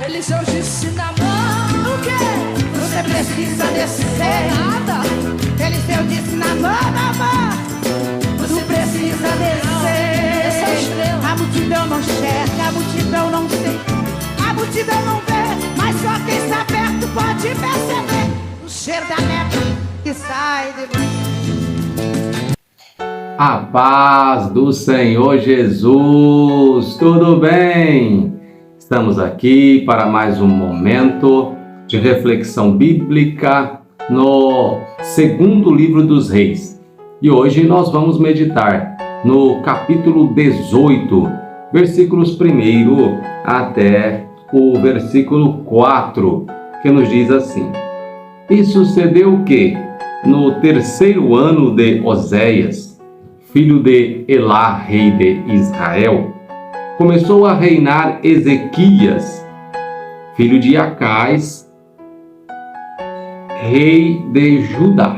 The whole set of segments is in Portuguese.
Eliseu disse na mão, o quê? Você precisa descer. Nada. Eliseu disse na mão. Você precisa descer. A multidão não enxerga, a multidão não sente, a multidão não vê, mas só quem está perto pode perceber o cheiro da neve que sai de mim. A paz do Senhor Jesus, tudo bem? Estamos aqui para mais um momento de reflexão bíblica no segundo livro dos Reis. E hoje nós vamos meditar no capítulo 18, versículos 1 até o versículo 4, que nos diz assim: E sucedeu que, no terceiro ano de Oséias, filho de Elá, rei de Israel, começou a reinar Ezequias, filho de Acais, rei de Judá.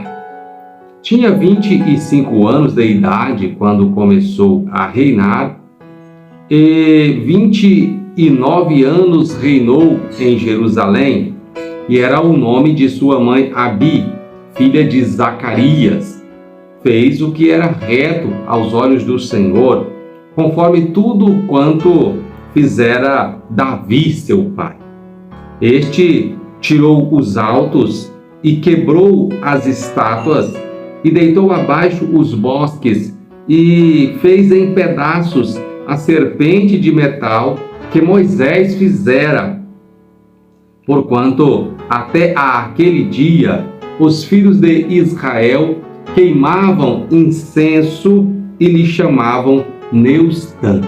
Tinha 25 anos de idade quando começou a reinar, e 29 anos reinou em Jerusalém, e era o nome de sua mãe Abi, filha de Zacarias. Fez o que era reto aos olhos do Senhor, conforme tudo quanto fizera Davi, seu pai. Este tirou os altos e quebrou as estátuas, e deitou abaixo os bosques, e fez em pedaços a serpente de metal que Moisés fizera. Porquanto até aquele dia os filhos de Israel queimavam incenso e lhe chamavam Neustã.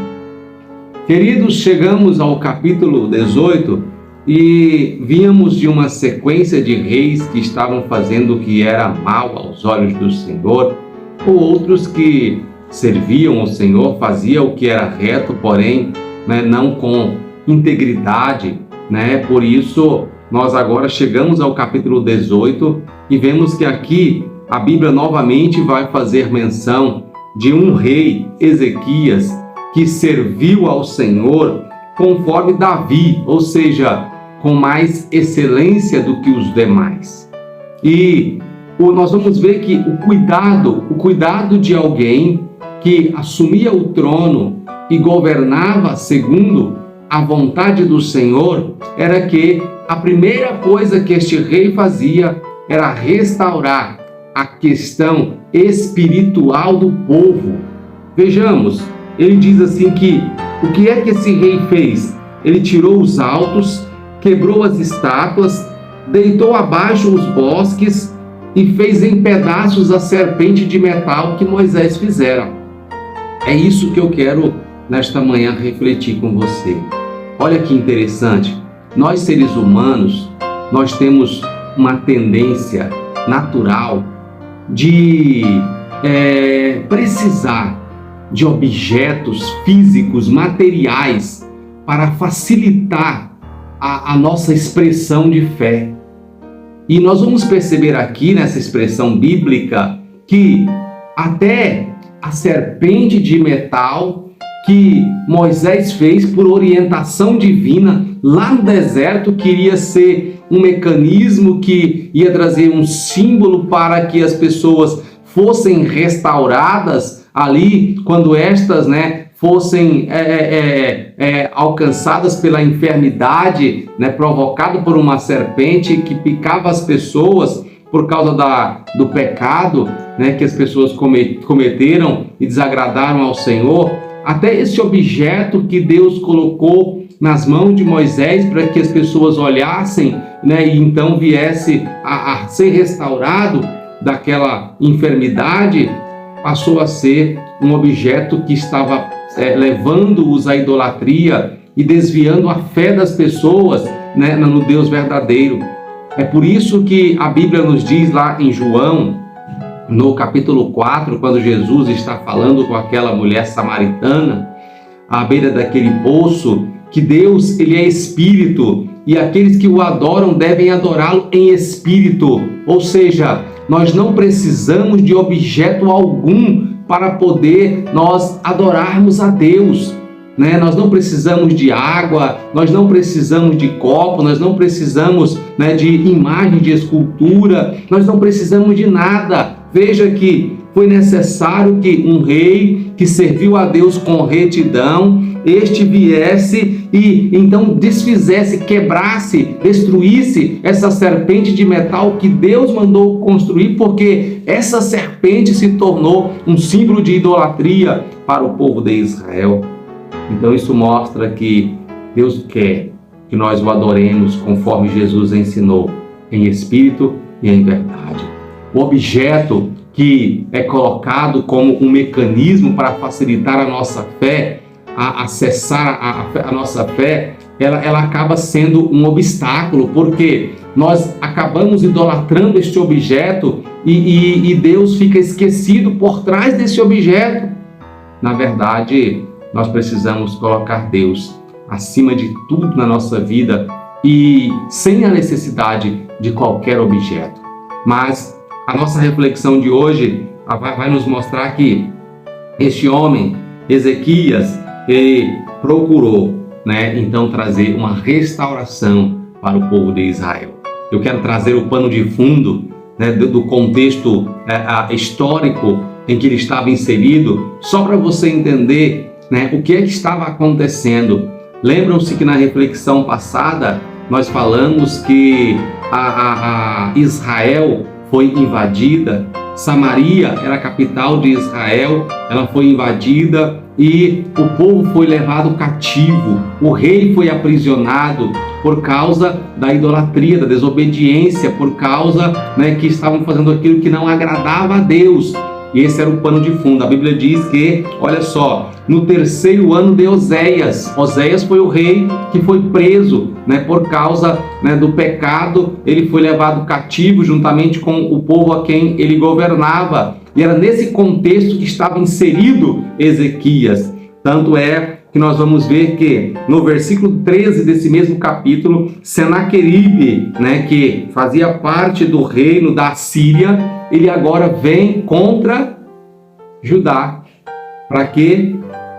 Queridos, chegamos ao capítulo 18 e víamos de uma sequência de reis que estavam fazendo o que era mal aos olhos do Senhor, ou outros que serviam ao Senhor, faziam o que era reto, porém não com integridade. Por isso, nós agora chegamos ao capítulo 18 e vemos que aqui a Bíblia novamente vai fazer menção de um rei, Ezequias, que serviu ao Senhor conforme Davi, ou seja, com mais excelência do que os demais. E nós vamos ver que o cuidado de alguém que assumia o trono e governava segundo a vontade do Senhor, era que a primeira coisa que este rei fazia era restaurar a questão espiritual do povo. Vejamos, ele diz assim que o que é que esse rei fez? Ele tirou os altos, quebrou as estátuas, deitou abaixo os bosques e fez em pedaços a serpente de metal que Moisés fizera. É isso que eu quero nesta manhã refletir com você. Olha que interessante, nós seres humanos, nós temos uma tendência natural de precisar de objetos físicos, materiais, para facilitar a nossa expressão de fé. E nós vamos perceber aqui nessa expressão bíblica que até a serpente de metal que Moisés fez por orientação divina lá no deserto queria ser um mecanismo que ia trazer um símbolo para que as pessoas fossem restauradas ali quando estas, fossem alcançadas pela enfermidade, provocada por uma serpente que picava as pessoas por causa do pecado, que as pessoas cometeram e desagradaram ao Senhor. Até esse objeto que Deus colocou nas mãos de Moisés para que as pessoas olhassem, e então viesse a ser restaurado daquela enfermidade, passou a ser um objeto que estava levando-os à idolatria e desviando a fé das pessoas, no Deus verdadeiro. É por isso que a Bíblia nos diz lá em João, no capítulo 4, quando Jesus está falando com aquela mulher samaritana, à beira daquele poço, que Deus, ele é espírito, e aqueles que o adoram devem adorá-lo em espírito. Ou seja, nós não precisamos de objeto algum para poder nós adorarmos a Deus. né? Nós não precisamos de água, nós não precisamos de copo, nós não precisamos, né, de imagem de escultura, nós não precisamos de nada. Veja que foi necessário que um rei que serviu a Deus com retidão, este viesse e então desfizesse, quebrasse, destruísse essa serpente de metal que Deus mandou construir, porque essa serpente se tornou um símbolo de idolatria para o povo de Israel. Então isso mostra que Deus quer que nós o adoremos conforme Jesus ensinou, em espírito e em verdade. O objeto que é colocado como um mecanismo para facilitar a nossa fé, a acessar a nossa fé, ela acaba sendo um obstáculo, porque nós acabamos idolatrando este objeto e Deus fica esquecido por trás desse objeto. Na verdade, nós precisamos colocar Deus acima de tudo na nossa vida e sem a necessidade de qualquer objeto. Mas a nossa reflexão de hoje vai nos mostrar que este homem, Ezequias, ele procurou, né, então trazer uma restauração para o povo de Israel. Eu quero trazer o pano de fundo, né, do contexto histórico em que ele estava inserido, só para você entender, né, o que é que estava acontecendo. Lembram-se que na reflexão passada nós falamos que Israel foi invadida, Samaria era a capital de Israel, ela foi invadida e o povo foi levado cativo, o rei foi aprisionado por causa da idolatria, da desobediência, por causa, né, que estavam fazendo aquilo que não agradava a Deus. E esse era o pano de fundo. A Bíblia diz que, olha só, no 3º ano de Oséias foi o rei que foi preso, né, por causa, né, do pecado. Ele foi levado cativo juntamente com o povo a quem ele governava. E era nesse contexto que estava inserido Ezequias. Tanto é que nós vamos ver que no versículo 13 desse mesmo capítulo, Senaqueribe, né, que fazia parte do reino da Síria, ele agora vem contra Judá. Para quê?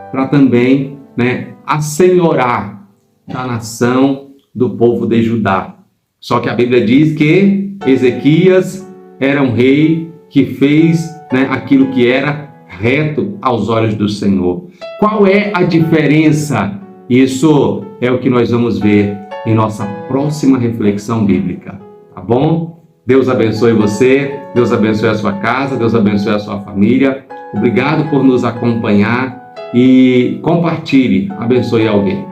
Para também, né, assenhorar da nação do povo de Judá. Só que a Bíblia diz que Ezequias era um rei que fez, né, aquilo que era reto aos olhos do Senhor. Qual é a diferença? Isso é o que nós vamos ver em nossa próxima reflexão bíblica, tá bom? Deus abençoe você, Deus abençoe a sua casa, Deus abençoe a sua família. Obrigado por nos acompanhar e compartilhe, abençoe alguém.